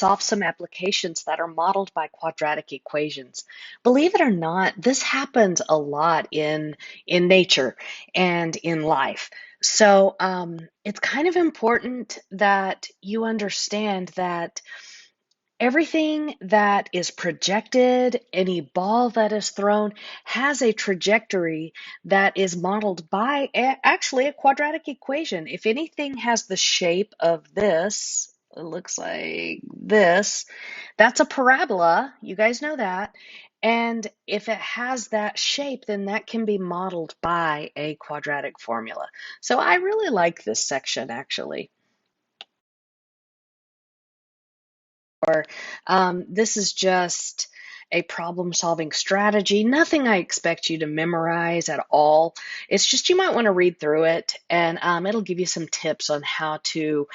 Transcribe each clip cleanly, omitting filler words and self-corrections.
solve some applications that are modeled by quadratic equations. Believe it or not, this happens a lot in nature and in life. So it's kind of important that you understand that everything that is projected, any ball that is thrown, has a trajectory that is modeled by actually a quadratic equation. If anything has the shape of this, it looks like this, that's a parabola. You guys know that. And if it has that shape, then that can be modeled by a quadratic formula. So I really like this section actually. This is just a problem-solving strategy. Nothing I expect you to memorize at all. It's just you might want to read through it, and it'll give you some tips on how to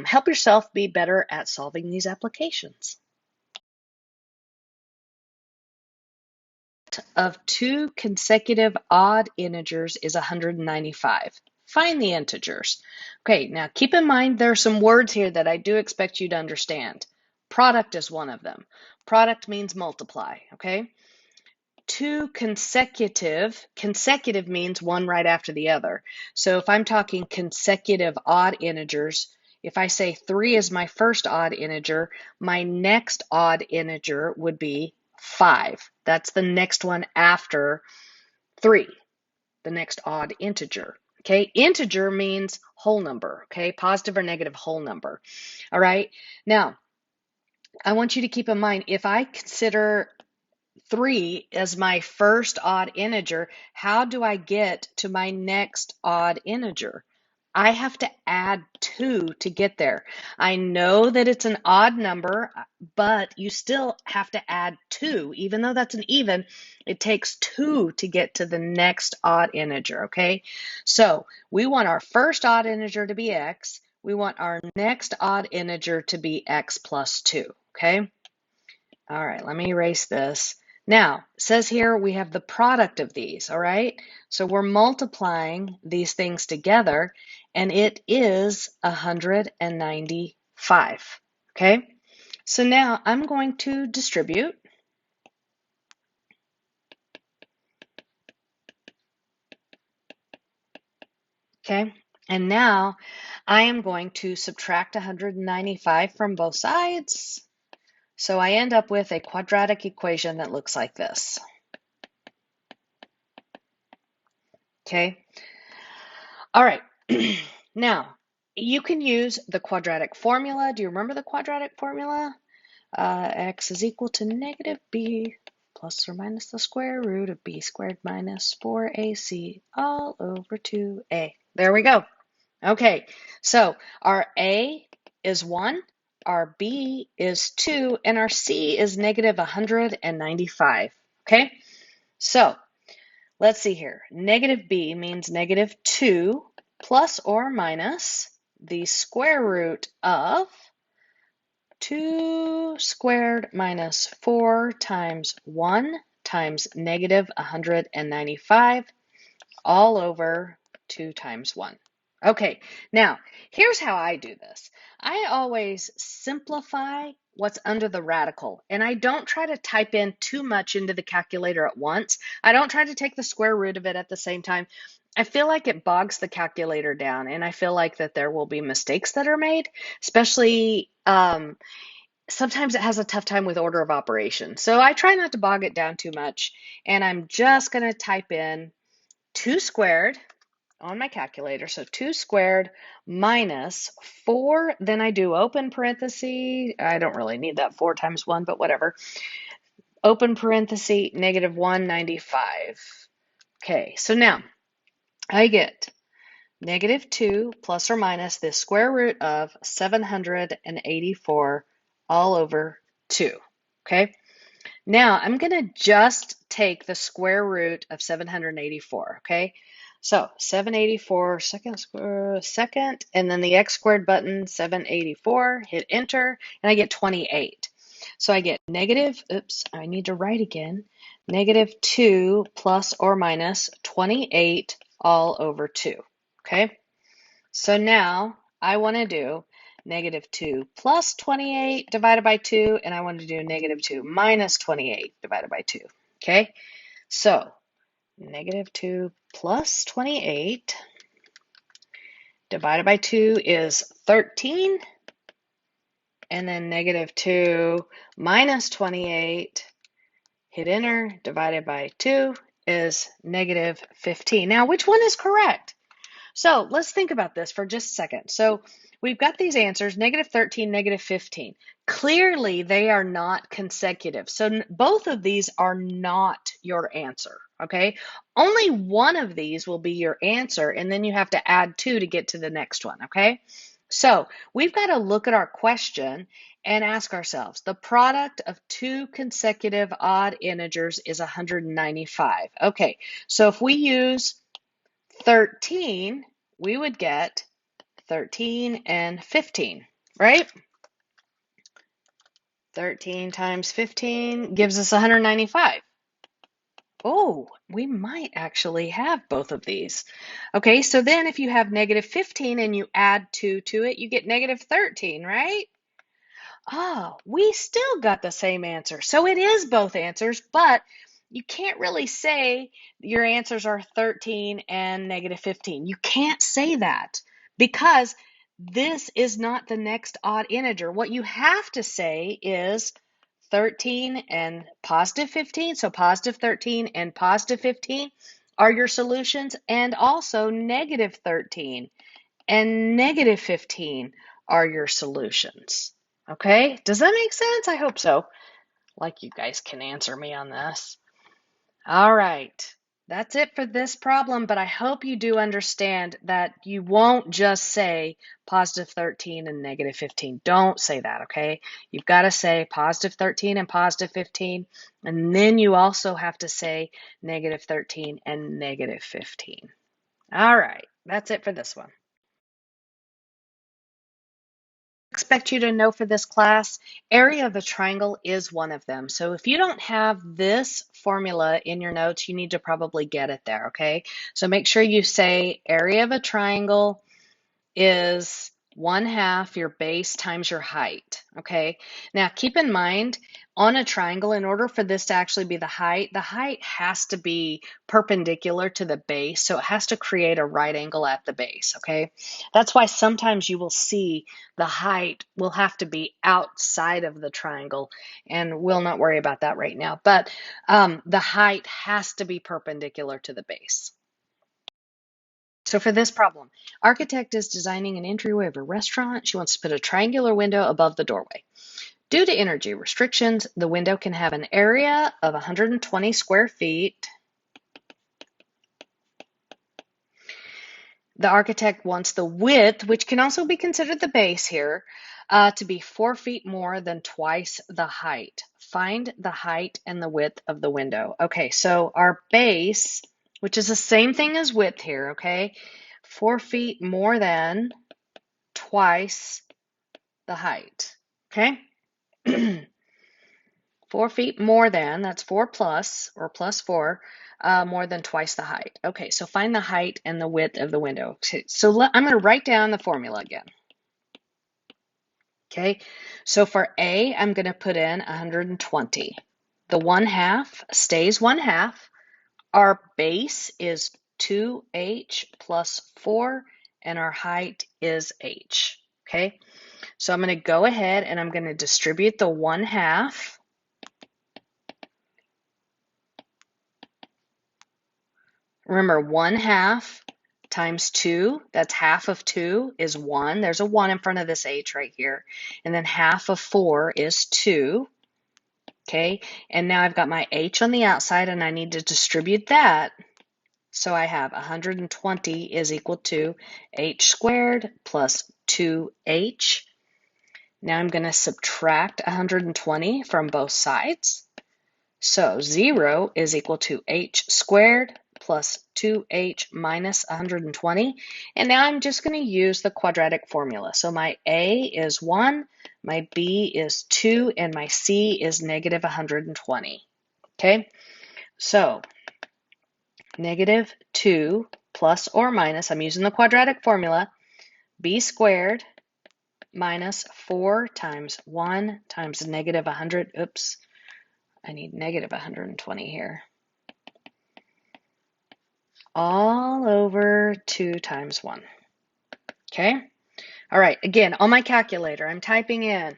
help yourself be better at solving these applications. Of two consecutive odd integers is 195. Find the integers. Okay, now keep in mind there are some words here that I do expect you to understand. Product is one of them. Product means multiply, okay? Two consecutive means one right after the other. So if I'm talking consecutive odd integers, if I say 3 is my first odd integer, my next odd integer would be 5. That's the next one after 3, the next odd integer. Okay, integer means whole number, okay, positive or negative whole number. All right, now I want you to keep in mind if I consider 3 as my first odd integer, how do I get to my next odd integer? I have to add 2 to get there. I know that it's an odd number, but you still have to add 2. Even though that's an even, it takes 2 to get to the next odd integer, okay? So we want our first odd integer to be x. We want our next odd integer to be x plus 2, okay? All right, let me erase this. Now, it says here we have the product of these, all right? So we're multiplying these things together, and it is 195, okay? So now I'm going to distribute. Okay, and now I am going to subtract 195 from both sides. So I end up with a quadratic equation that looks like this. Okay. All right. Now, you can use the quadratic formula. Do you remember the quadratic formula? X is equal to negative b plus or minus the square root of b squared minus 4ac all over 2a. There we go. Okay, so our a is 1, our b is 2, and our c is negative 195. Okay, so let's see here. Negative b means negative 2 plus or minus the square root of 2 squared minus 4 times 1 times negative 195 all over 2 times 1. Okay, now here's how I do this. I always simplify what's under the radical, and I don't try to type in too much into the calculator at once. I don't try to take the square root of it at the same time. I feel like it bogs the calculator down, and I feel like that there will be mistakes that are made, especially sometimes it has a tough time with order of operation. So I try not to bog it down too much, and I'm just going to type in 2 squared on my calculator. So 2 squared minus 4, then I do open parenthesis. I don't really need that 4 times 1, but whatever. Open parenthesis, negative 195. Okay, so now I get negative 2 plus or minus the square root of 784 all over 2. Okay, now I'm going to just take the square root of 784. Okay, so 784 second, and then the x squared button, 784, hit enter, and I get 28. So I get negative, oops, I need to write again, negative 2 plus or minus 28 all over 2. Okay, so now I want to do negative 2 plus 28 divided by 2, and I want to do negative 2 minus 28 divided by 2. Okay, so negative 2 plus 28 divided by 2 is 13, and then negative 2 minus 28, hit enter, divided by 2 is negative 15. Now, which one is correct? So let's think about this for just a second. So we've got these answers, negative 13, negative 15. Clearly, they are not consecutive. So both of these are not your answer, okay? Only one of these will be your answer, and then you have to add 2 to get to the next one, okay? So we've got to look at our question and ask ourselves, the product of two consecutive odd integers is 195. Okay, so if we use 13, we would get 13 and 15, right? 13 times 15 gives us 195. Oh, we might actually have both of these. Okay, so then if you have negative 15 and you add 2 to it, you get negative 13, right? Oh, we still got the same answer. So it is both answers, but you can't really say your answers are 13 and negative 15. You can't say that because this is not the next odd integer. What you have to say is 13 and positive 15. So positive 13 and positive 15 are your solutions, and also negative 13 and negative 15 are your solutions. Okay, does that make sense? I hope so. Like you guys can answer me on this. All right, that's it for this problem, but I hope you do understand that you won't just say positive 13 and negative 15. Don't say that, okay? You've got to say positive 13 and positive 15, and then you also have to say negative 13 and negative 15. All right, that's it for this one. Expect you to know for this class, area of a triangle is one of them. So if you don't have this formula in your notes, you need to probably get it there, okay? So make sure you say area of a triangle is 1/2 your base times your height, okay? Now keep in mind, on a triangle, in order for this to actually be the height has to be perpendicular to the base, so it has to create a right angle at the base, okay? That's why sometimes you will see the height will have to be outside of the triangle, and we'll not worry about that right now, but the height has to be perpendicular to the base. So for this problem, architect is designing an entryway of a restaurant. She wants to put a triangular window above the doorway. Due to energy restrictions, the window can have an area of 120 square feet. The architect wants the width, which can also be considered the base here, to be 4 feet more than twice the height. Find the height and the width of the window. Okay, so our base, which is the same thing as width here, okay? 4 feet more than twice the height, okay? 4 feet more than, that's 4 plus, or plus 4, more than twice the height. Okay, so find the height and the width of the window. Okay, so I'm going to write down the formula again. Okay, so for A, I'm going to put in 120. The 1/2 stays 1/2. Our base is 2h plus 4, and our height is h. Okay, so I'm going to go ahead and I'm going to distribute the 1/2. Remember, 1/2 times 2, that's half of 2 is 1. There's a 1 in front of this h right here. And then half of 4 is 2. Okay, and now I've got my h on the outside and I need to distribute that. So I have 120 is equal to h squared plus 2h. Now I'm going to subtract 120 from both sides. So 0 is equal to h squared plus 2h minus 120. And now I'm just going to use the quadratic formula. So my a is 1, my b is 2, and my c is negative 120. Okay, so negative 2 plus or minus, I'm using the quadratic formula, b squared minus 4 times 1 times negative 100. Oops, I need negative 120 here. All over 2 times 1. Okay? All right, again, on my calculator, I'm typing in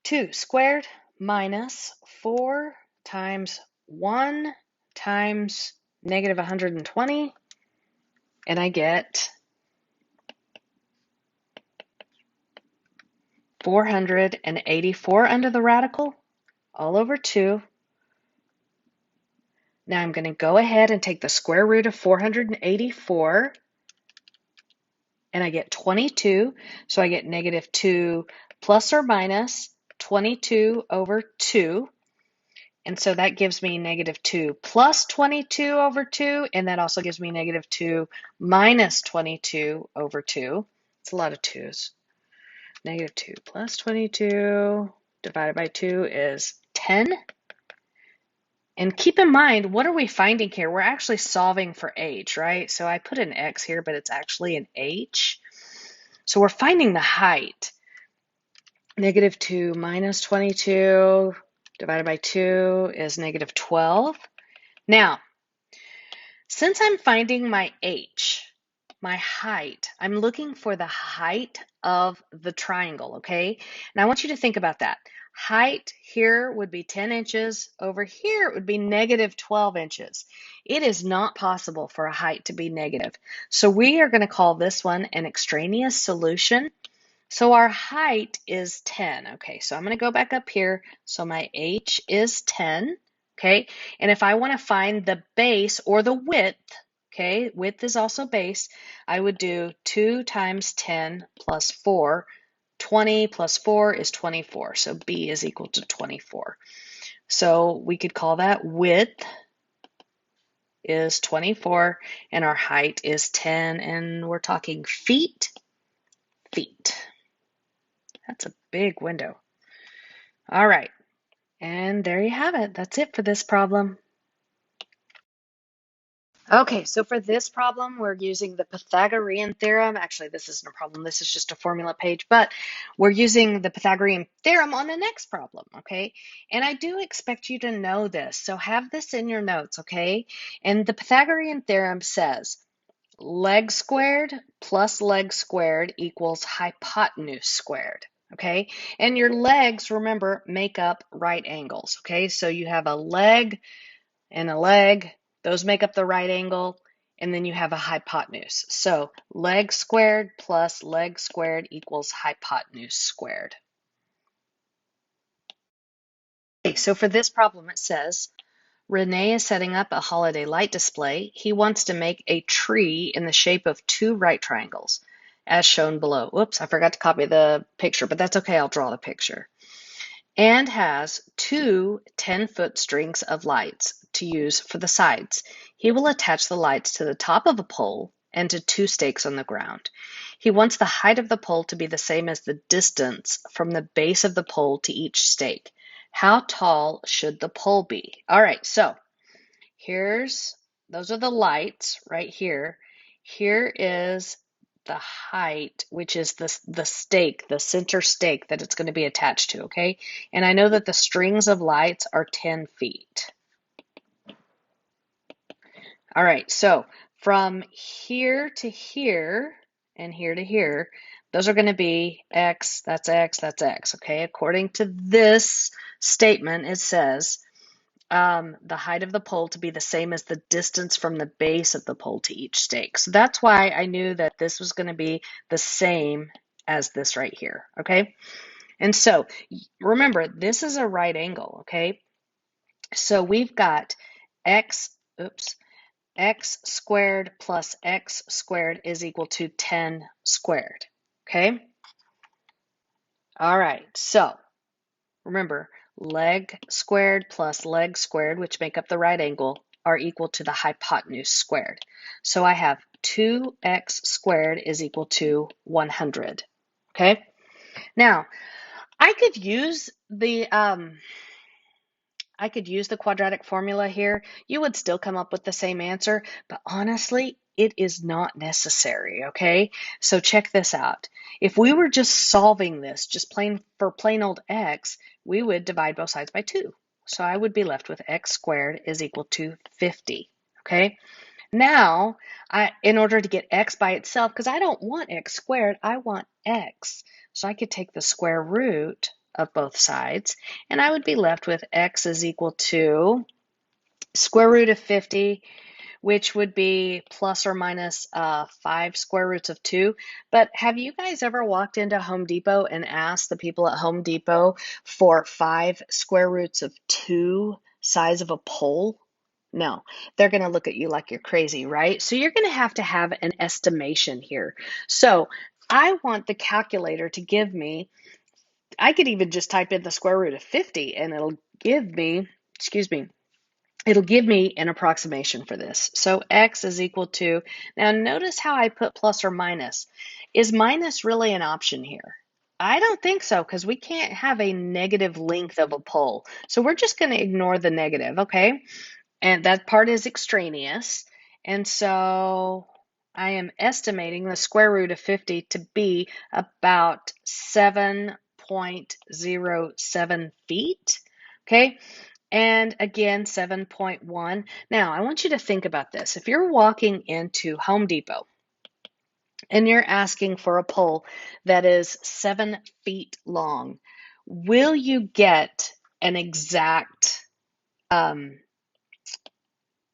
2 squared minus 4 times 1 times negative 120, and I get 484 under the radical, all over 2. Now I'm going to go ahead and take the square root of 484, and I get 22. So I get negative 2 plus or minus 22 over 2. And so that gives me negative 2 plus 22 over 2, and that also gives me negative 2 minus 22 over 2. It's a lot of 2's. Negative 2 plus 22 divided by 2 is 10. And keep in mind, what are we finding here? We're actually solving for h, right? So I put an x here, but it's actually an h. So we're finding the height. Negative 2 minus 22 divided by 2 is negative 12. Now, since I'm finding my h, my height, I'm looking for the height of the triangle, okay? And I want you to think about that. Height here would be 10 inches. Over here it would be negative 12 inches. It is not possible for a height to be negative. So we are going to call this one an extraneous solution. So our height is 10. Okay, so I'm going to go back up here. So my h is 10. Okay, and if I want to find the base or the width, okay, width is also base, I would do 2 times 10 plus 4. 20 plus 4 is 24, so B is equal to 24. So we could call that width is 24, and our height is 10, and we're talking feet. That's a big window. All right, and there you have it. That's it for this problem. Okay, so for this problem, we're using the Pythagorean theorem. Actually, this isn't a problem. This is just a formula page, but we're using the Pythagorean theorem on the next problem, okay? And I do expect you to know this, so have this in your notes, okay? And the Pythagorean theorem says leg squared plus leg squared equals hypotenuse squared, okay? And your legs, remember, make up right angles, okay? So you have a leg and a leg. Those make up the right angle, and then you have a hypotenuse. So leg squared plus leg squared equals hypotenuse squared. Okay, so for this problem, it says, Renee is setting up a holiday light display. He wants to make a tree in the shape of 2 right triangles, as shown below. Whoops, I forgot to copy the picture, but that's okay, I'll draw the picture. And has 2 10-foot strings of lights to use for the sides. He will attach the lights to the top of a pole and to 2 stakes on the ground. He wants the height of the pole to be the same as the distance from the base of the pole to each stake. How tall should the pole be? All right, so those are the lights right here. Here is the height, which is the stake, the center stake that it's going to be attached to, okay? And I know that the strings of lights are 10 feet. All right, so from here to here and here to here, those are going to be x, that's x, that's x, okay? According to this statement, it says the height of the pole to be the same as the distance from the base of the pole to each stake. So that's why I knew that this was going to be the same as this right here, okay? And so remember, this is a right angle, okay? So we've got x squared plus x squared is equal to 10 squared, okay? All right, so remember, leg squared plus leg squared, which make up the right angle, are equal to the hypotenuse squared. So I have 2x squared is equal to 100. Okay? Now, I could use the quadratic formula here. You would still come up with the same answer, but honestly, it is not necessary, okay? So check this out. If we were just solving this, just plain old x, we would divide both sides by 2. So I would be left with x squared is equal to 50, okay? Now, in order to get x by itself, because I don't want x squared, I want x. So I could take the square root of both sides, and I would be left with x is equal to square root of 50, which would be plus or minus 5 square roots of 2. But have you guys ever walked into Home Depot and asked the people at Home Depot for 5 square roots of 2 size of a pole? No, they're going to look at you like you're crazy, right? So you're going to have an estimation here. So I want the calculator to give me, I could even just type in the square root of 50 and it'll give me, it'll give me an approximation for this. So x is equal to, now notice how I put plus or minus. Is minus really an option here? I don't think so, because we can't have a negative length of a pole. So we're just going to ignore the negative, okay? And that part is extraneous. And so I am estimating the square root of 50 to be about 7.07 feet, okay? And again, 7.1. Now, I want you to think about this. If you're walking into Home Depot and you're asking for a pole that is 7 feet long, will you get an exact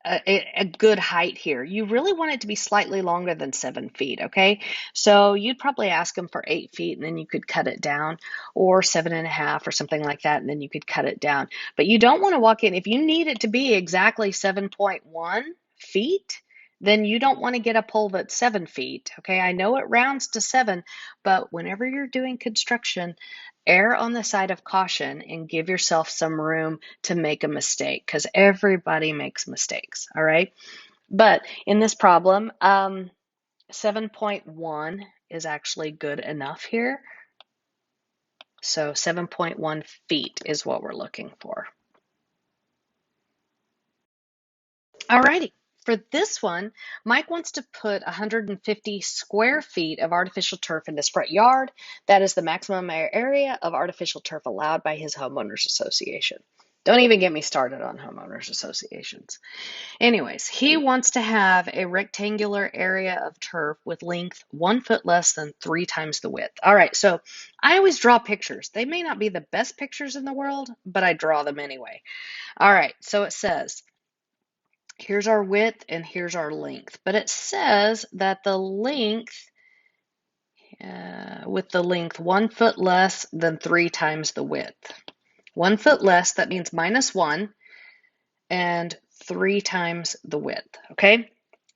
a good height here? You really want it to be slightly longer than 7 feet, okay? So you'd probably ask them for 8 feet and then you could cut it down, or 7.5 or something like that, and then you could cut it down. But you don't want to walk in, if you need it to be exactly 7.1 feet, then you don't want to get a pole that's 7 feet, okay? I know it rounds to 7, but whenever you're doing construction, err on the side of caution and give yourself some room to make a mistake, because everybody makes mistakes, all right? But in this problem, 7.1 is actually good enough here. So 7.1 feet is what we're looking for. All righty. For this one, Mike wants to put 150 square feet of artificial turf in his front yard. That is the maximum area of artificial turf allowed by his homeowners association. Don't even get me started on homeowners associations. Anyways, he wants to have a rectangular area of turf with length 1 foot less than 3 times the width. All right, so I always draw pictures. They may not be the best pictures in the world, but I draw them anyway. All right, so it says, here's our width and here's our length. But it says that the length, with the length 1 foot less than 3 times the width. 1 foot less, that means minus 1, and 3 times the width, okay?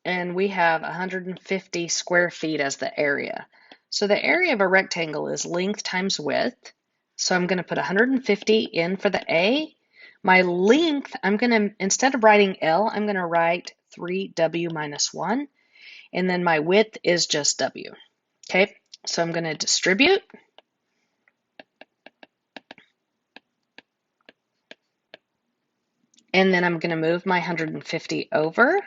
And we have 150 square feet as the area. So the area of a rectangle is length times width. So I'm going to put 150 in for the A. My length, I'm going to, instead of writing L, I'm going to write 3W minus 1. And then my width is just W. Okay, so I'm going to distribute. And then I'm going to move my 150 over.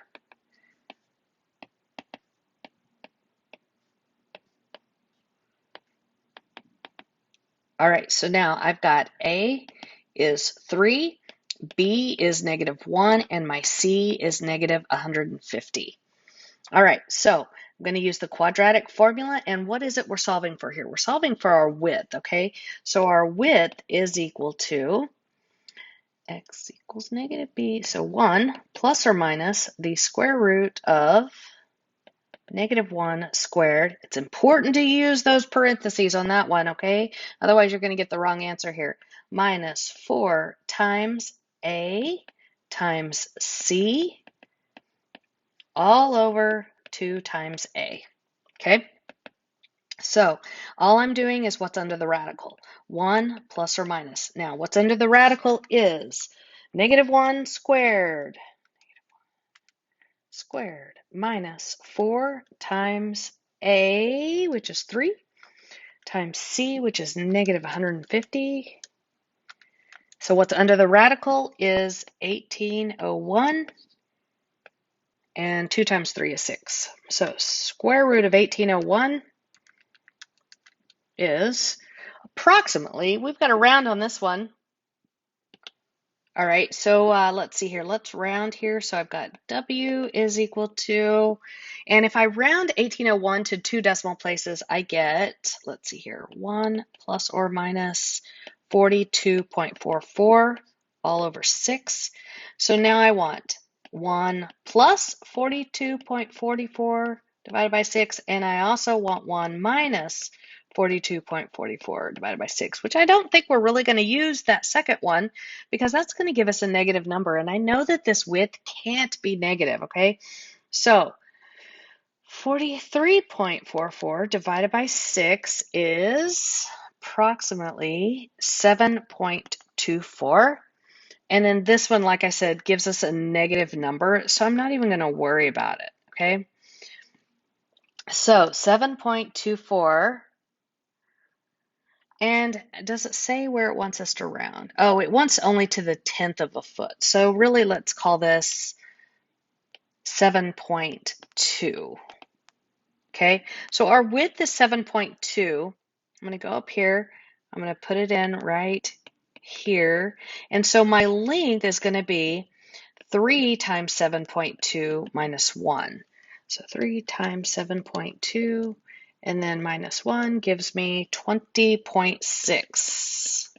All right, so now I've got A is 3, B is negative 1, and my C is negative 150. All right, so I'm going to use the quadratic formula, and what is it we're solving for here? We're solving for our width, okay? So our width is equal to x equals negative b, so 1 plus or minus the square root of negative 1 squared. It's important to use those parentheses on that one, okay? Otherwise, you're going to get the wrong answer here. Minus 4 times a times c all over 2 times a, okay? So all I'm doing is what's under the radical, 1 plus or minus. Now, what's under the radical is negative 1 squared minus 4 times a, which is 3, times c, which is negative 150. So what's under the radical is 1801, and 2 times 3 is 6. So square root of 1801 is approximately, we've got a round on this one. All right, so let's see here. Let's round here. So I've got W is equal to, and if I round 1801 to 2 decimal places, I get, let's see here, 1 plus or minus 42.44 all over 6. So now I want 1 plus 42.44 divided by 6, and I also want 1 minus 42.44 divided by 6, which I don't think we're really going to use that second one because that's going to give us a negative number. And I know that this width can't be negative, okay? So 43.44 divided by 6 is approximately 7.24. And then this one, like I said, gives us a negative number, so I'm not even going to worry about it, okay? So 7.24. And does it say where it wants us to round? Oh, it wants only to the 10th of a foot. So really, let's call this 7.2. Okay, so our width is 7.2. I'm going to go up here. I'm going to put it in right here. And so my length is going to be 3 times 7.2 minus 1. So 3 times 7.2. And then minus 1 gives me 20.6.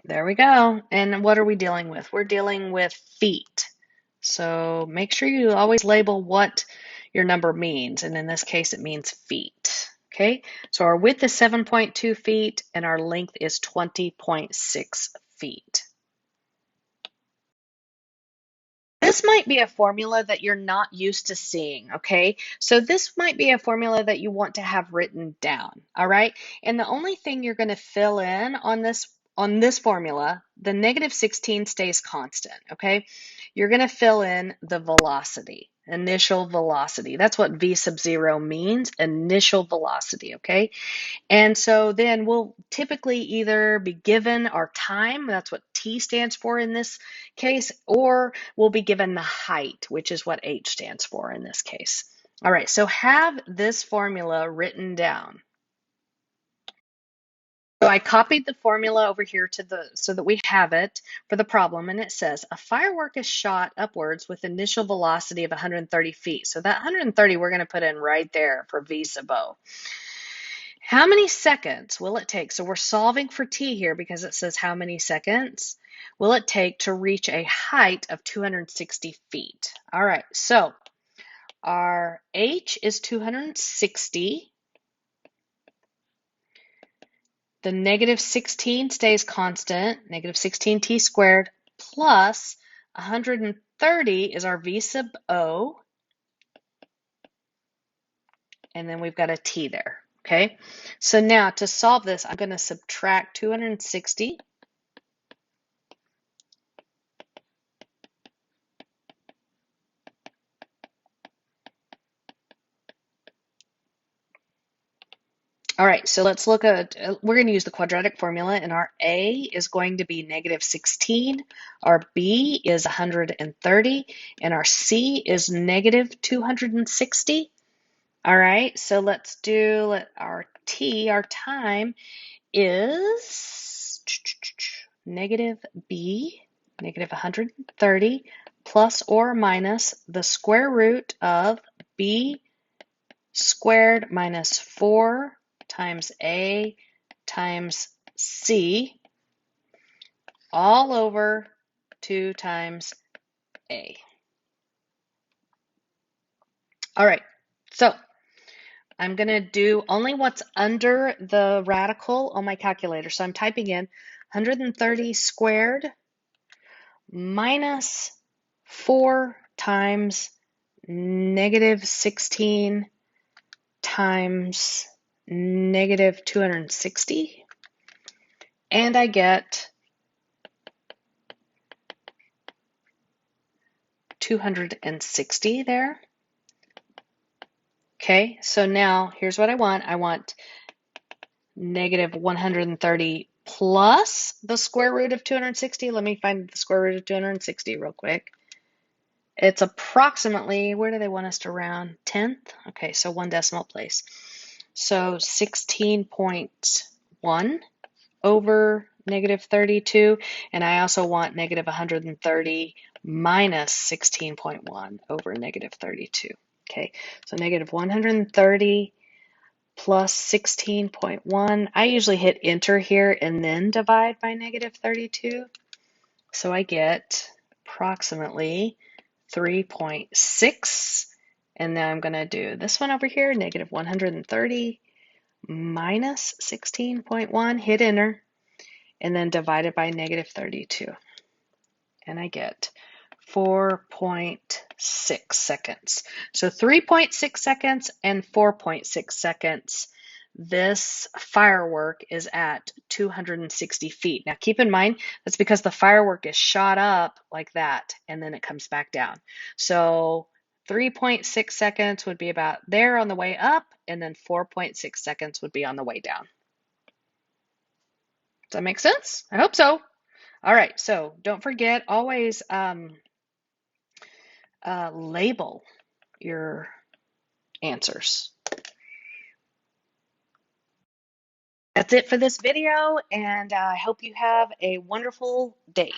There we go. And what are we dealing with? We're dealing with feet. So make sure you always label what your number means. And in this case, it means feet. Okay, so our width is 7.2 feet and our length is 20.6 feet. This might be a formula that you're not used to seeing, okay? So this might be a formula that you want to have written down, all right? And the only thing you're going to fill in on this formula, the negative 16 stays constant, okay? You're going to fill in the velocity, initial velocity. That's what v sub 0 means, initial velocity, okay? And so then we'll typically either be given our time, that's what T stands for in this case, or we'll be given the height, which is what H stands for in this case. All right, so have this formula written down. So I copied the formula over here so that we have it for the problem, and it says a firework is shot upwards with initial velocity of 130 feet. So that 130 we're going to put in right there for v sub o. How many seconds will it take? So we're solving for t here because it says how many seconds will it take to reach a height of 260 feet? All right, so our h is 260. The negative 16 stays constant, negative 16t squared, plus 130 is our v sub o, and then we've got a t there, okay? So now to solve this, I'm going to subtract 260. All right, so let's look at, we're going to use the quadratic formula, and our A is going to be negative 16, our B is 130, and our C is negative 260. All right, so let's do our T, our time is negative B, negative 130, plus or minus the square root of B squared minus 4 times A times C all over 2 times A. All right, so I'm going to do only what's under the radical on my calculator. So I'm typing in 130 squared minus 4 times negative 16 times negative 260, and I get 260 there. Okay, so now here's what I want. I want negative 130 plus the square root of 260. Let me find the square root of 260 real quick. It's approximately, where do they want us to round? 10th? Okay, so 1 decimal place. So 16.1 over negative 32, and I also want negative 130 minus 16.1 over negative 32. Okay, so negative 130 plus 16.1. I usually hit enter here and then divide by negative 32. So I get approximately 3.6. And then I'm going to do this one over here, negative 130 minus 16.1, hit enter, and then divided by negative 32. And I get 4.6 seconds. So 3.6 seconds and 4.6 seconds. This firework is at 260 feet. Now keep in mind, that's because the firework is shot up like that, and then it comes back down. So 3.6 seconds would be about there on the way up, and then 4.6 seconds would be on the way down. Does that make sense? I hope so. All right, so don't forget, always label your answers. That's it for this video, and I hope you have a wonderful day.